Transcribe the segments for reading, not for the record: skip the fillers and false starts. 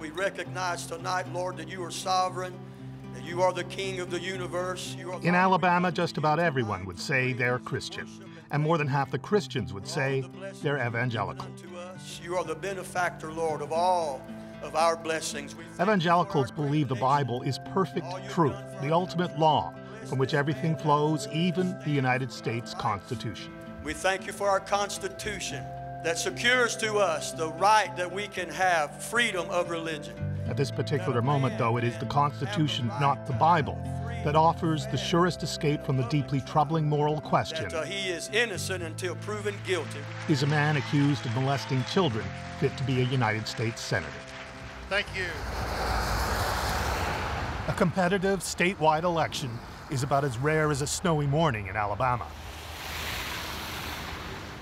We recognize tonight, Lord, that you are sovereign, that you are the King of the universe. In Alabama, just about everyone would say they're Christian, and more than half the Christians would say they're evangelical. You are the benefactor, Lord, of all of our blessings. Evangelicals believe the Bible is perfect truth, the ultimate law, from which everything flows, even the United States Constitution. We thank you for our Constitution that secures to us the right that we can have freedom of religion. At this particular moment, though, it is the Constitution, not the Bible, that offers the surest escape from the deeply troubling moral question. That he is innocent until proven guilty. Is a man accused of molesting children fit to be a United States Senator? Thank you. A competitive statewide election is about as rare as a snowy morning in Alabama.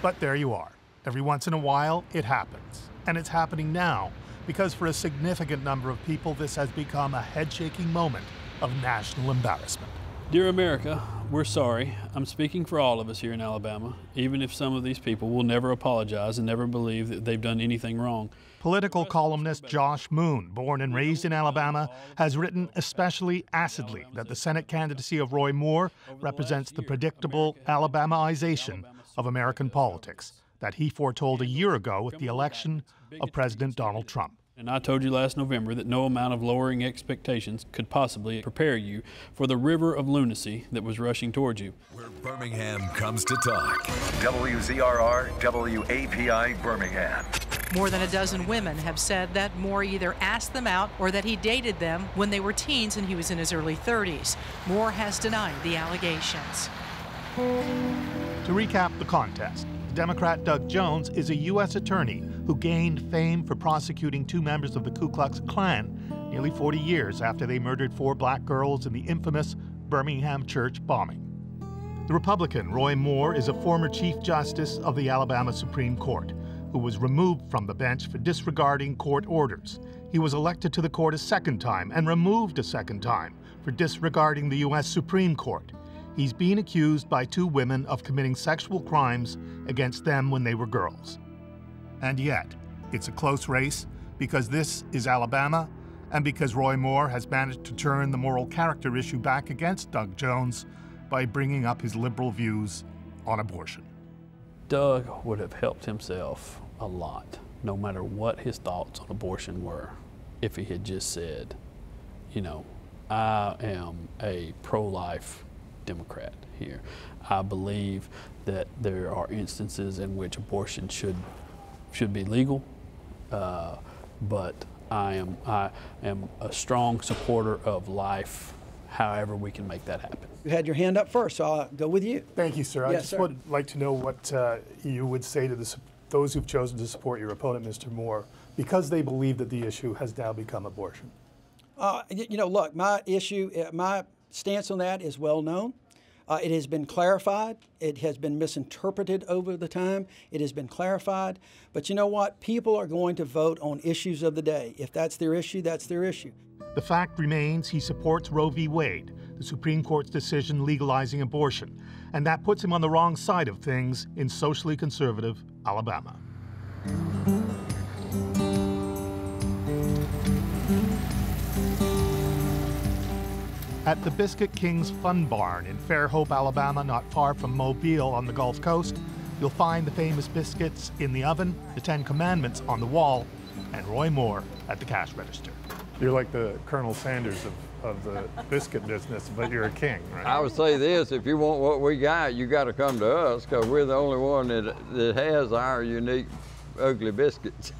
But there you are. Every once in a while, it happens. And it's happening now, because for a significant number of people, this has become a head-shaking moment of national embarrassment. Dear America, we're sorry. I'm speaking for all of us here in Alabama, even if some of these people will never apologize and never believe that they've done anything wrong. Political columnist Josh Moon, born and raised in Alabama, has written especially acidly that the Senate candidacy of Roy Moore represents the predictable Alabamaization of American politics that he foretold a year ago with the election of President Donald Trump. And I told you last November that no amount of lowering expectations could possibly prepare you for the river of lunacy that was rushing towards you. Where Birmingham comes to talk. WZRR, WAPI, Birmingham. More than a dozen women have said that Moore either asked them out or that he dated them when they were teens and he was in his early 30s. Moore has denied the allegations. To recap the contest, Democrat Doug Jones is a U.S. attorney who gained fame for prosecuting two members of the Ku Klux Klan nearly 40 years after they murdered 4 black girls in the infamous Birmingham church bombing. The Republican Roy Moore is a former Chief Justice of the Alabama Supreme Court who was removed from the bench for disregarding court orders. He was elected to the court a second time and removed a second time for disregarding the U.S. Supreme Court. He's being accused by 2 women of committing sexual crimes against them when they were girls. And yet, it's a close race because this is Alabama and because Roy Moore has managed to turn the moral character issue back against Doug Jones by bringing up his liberal views on abortion. Doug would have helped himself a lot, no matter what his thoughts on abortion were, if he had just said, you know, I am a pro-life Democrat here. I believe that there are instances in which abortion should be legal, but I am a strong supporter of life, however we can make that happen. You had your hand up first, so I'll go with you. Thank you, sir. I just would like to know what you would say to those who've chosen to support your opponent, Mr. Moore, because they believe that the issue has now become abortion. You know, look, my stance on that is well known. It has been clarified. It has been misinterpreted over the time. It has been clarified. But you know what? People are going to vote on issues of the day. If that's their issue, that's their issue. The fact remains he supports Roe v. Wade, the Supreme Court's decision legalizing abortion, and that puts him on the wrong side of things in socially conservative Alabama. At the Biscuit King's Fun Barn in Fairhope, Alabama, not far from Mobile on the Gulf Coast, you'll find the famous biscuits in the oven, the 10 Commandments on the wall, and Roy Moore at the cash register. You're like the Colonel Sanders of the biscuit business, but you're a king, right? I would say this, if you want what we got, you got to come to us, because we're the only one that has our unique ugly biscuits.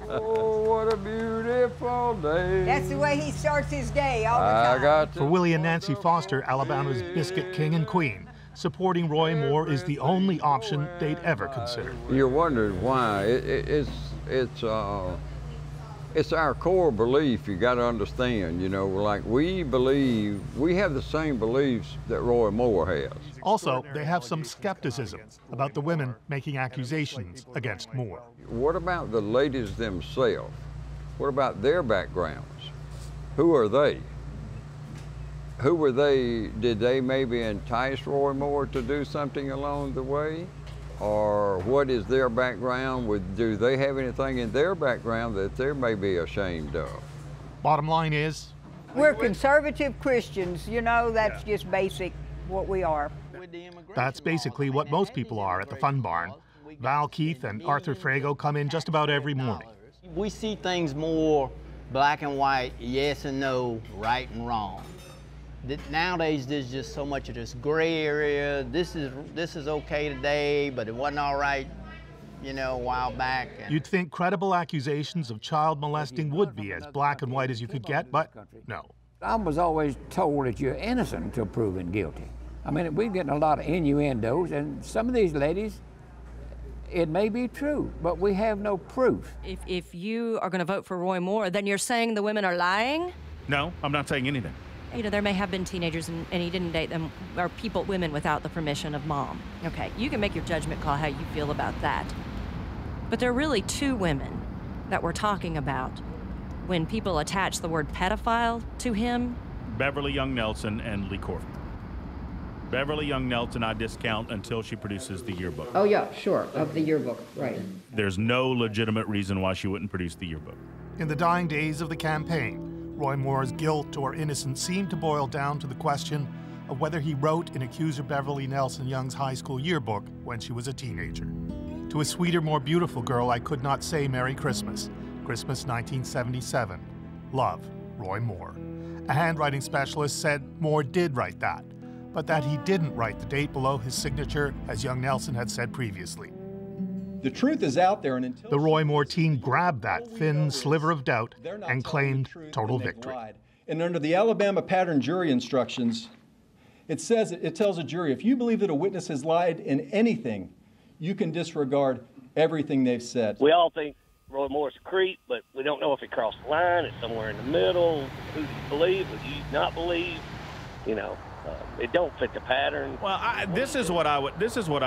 Oh, what a beautiful day. That's the way he starts his day all the time. For Willie and Nancy Foster, Alabama's biscuit king and queen, supporting Roy Moore is the only option they'd ever consider. You're wondering why. It's our core belief, you got to understand, you know, like we believe, we have the same beliefs that Roy Moore has. Also, they have some skepticism about the women making accusations against Moore. What about the ladies themselves? What about their backgrounds? Who are they? Who were they? Did they maybe entice Roy Moore to do something along the way? or what is their background? Do they have anything in their background that they may be ashamed of? Bottom line is, We're conservative Christians, you know, that's just basic what we are. that's basically what most people are at the Fun Barn. Val Keith and Arthur Frago come in just about every morning. We see things more black and white, yes and no, right and wrong. Nowadays, there's just so much of this gray area. This is okay today, but it wasn't all right, you know, a while back. You'd think credible accusations of child molesting would be as black and white as you could get, but no. I was always told that you're innocent until proven guilty. I mean, we're getting a lot of innuendos, and some of these ladies, it may be true, but we have no proof. If you are going to vote for Roy Moore, then you're saying the women are lying? No, I'm not saying anything. You know, there may have been teenagers and he didn't date them, or women without the permission of mom. Okay, you can make your judgment call how you feel about that. But there are really two women that we're talking about when people attach the word pedophile to him. Beverly Young Nelson and Lee Corford. Beverly Young Nelson I discount until she produces the yearbook. Oh yeah, sure, of the yearbook, right. There's no legitimate reason why she wouldn't produce the yearbook. In the dying days of the campaign, Roy Moore's guilt or innocence seemed to boil down to the question of whether he wrote in accuser Beverly Nelson Young's high school yearbook when she was a teenager. To a sweeter, more beautiful girl, I could not say Merry Christmas. Christmas 1977. Love, Roy Moore. A handwriting specialist said Moore did write that, but that he didn't write the date below his signature, as young Nelson had said previously. The truth is out there, and until the Roy Moore team grabbed that thin sliver of doubt and claimed total victory. And under the Alabama pattern jury instructions, it tells a jury, if you believe that a witness has lied in anything, you can disregard everything they've said. We all think Roy Moore's a creep, but we don't know if he crossed the line. It's somewhere in the middle. Who do you believe? Who do you not believe? You know, it don't fit the pattern. Well, this is what I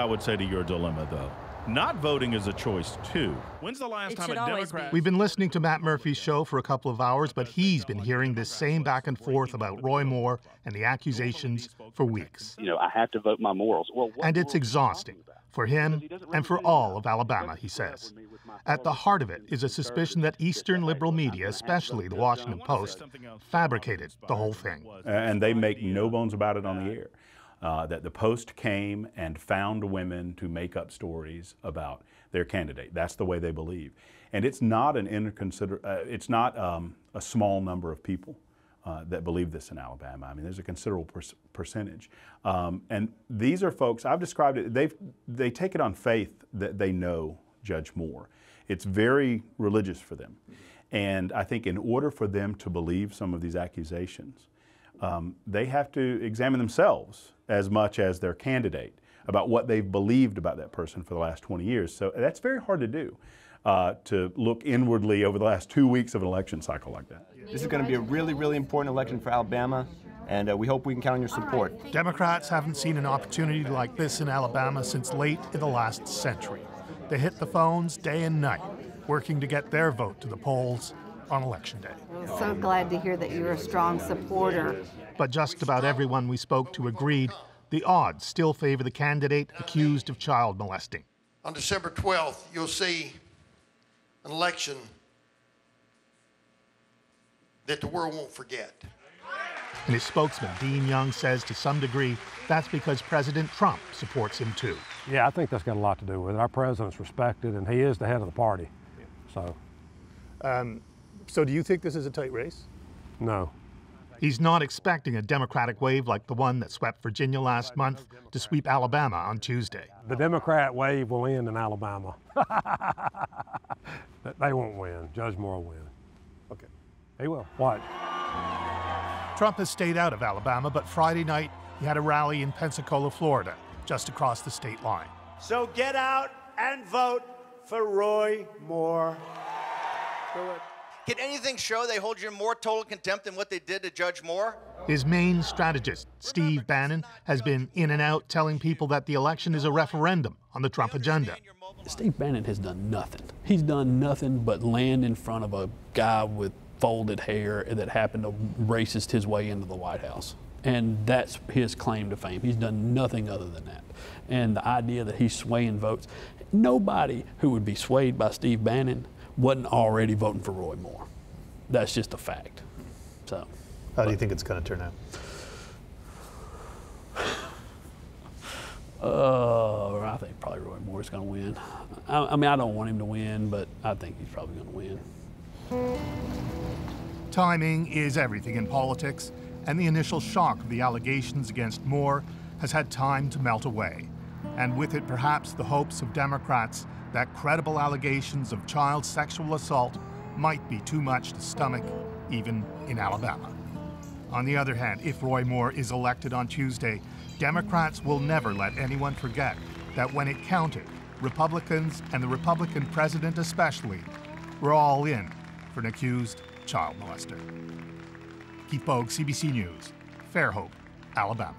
would say to your dilemma, though. Not voting is a choice, too. When's the last time a Democrat... We've been listening to Matt Murphy's show for a couple of hours, but he's been hearing this same back and forth about Roy Moore and the accusations for weeks. You know, I have to vote my morals. Well, and it's exhausting for him and for all of Alabama, he says. At the heart of it is a suspicion that Eastern liberal media, especially the Washington Post, fabricated the whole thing. And they make no bones about it on the air. That the Post came and found women to make up stories about their candidate. That's the way they believe. And it's not it's not a small number of people that believe this in Alabama. I mean, there's a considerable percentage. And these are folks, I've described it, they take it on faith that they know Judge Moore. It's very religious for them. And I think in order for them to believe some of these accusations, they have to examine themselves as much as their candidate about what they've believed about that person for the last 20 years. So that's very hard to do, to look inwardly over the last 2 weeks of an election cycle like that. This is going to be a really, really important election for Alabama, and we hope we can count on your support. Democrats haven't seen an opportunity like this in Alabama since late in the last century. They hit the phones day and night, working to get their vote to the polls on Election Day. I'm so glad to hear that you're a strong supporter. But just about everyone we spoke to agreed the odds still favor the candidate accused of child molesting. On December 12th, you'll see an election that the world won't forget. And his spokesman, Dean Young, says to some degree that's because President Trump supports him too. Yeah, I think that's got a lot to do with it. Our president's respected, and he is the head of the party. So do you think this is a tight race? No. He's not expecting a Democratic wave like the one that swept Virginia last month to sweep Alabama on Tuesday. The Democrat wave will end in Alabama. They won't win. Judge Moore will win. Okay. He will. What? Trump has stayed out of Alabama, but Friday night he had a rally in Pensacola, Florida, just across the state line. So get out and vote for Roy Moore. Do it. Can anything show they hold you in more total contempt than what they did to Judge Moore? His main strategist, Steve Bannon, has been in and out telling people that the election is a referendum on the Trump agenda. Steve Bannon has done nothing. He's done nothing but land in front of a guy with folded hair that happened to racist his way into the White House. And that's his claim to fame. He's done nothing other than that. And the idea that he's swaying votes, nobody who would be swayed by Steve Bannon wasn't already voting for Roy Moore. That's just a fact. So, how do you think it's going to turn out? I think probably Roy Moore's going to win. I mean, I don't want him to win, but I think he's probably going to win. Timing is everything in politics, and the initial shock of the allegations against Moore has had time to melt away. And with it, perhaps the hopes of Democrats that credible allegations of child sexual assault might be too much to stomach, even in Alabama. On the other hand, if Roy Moore is elected on Tuesday, Democrats will never let anyone forget that when it counted, Republicans, and the Republican president especially, were all in for an accused child molester. Keith Bogue, CBC News, Fairhope, Alabama.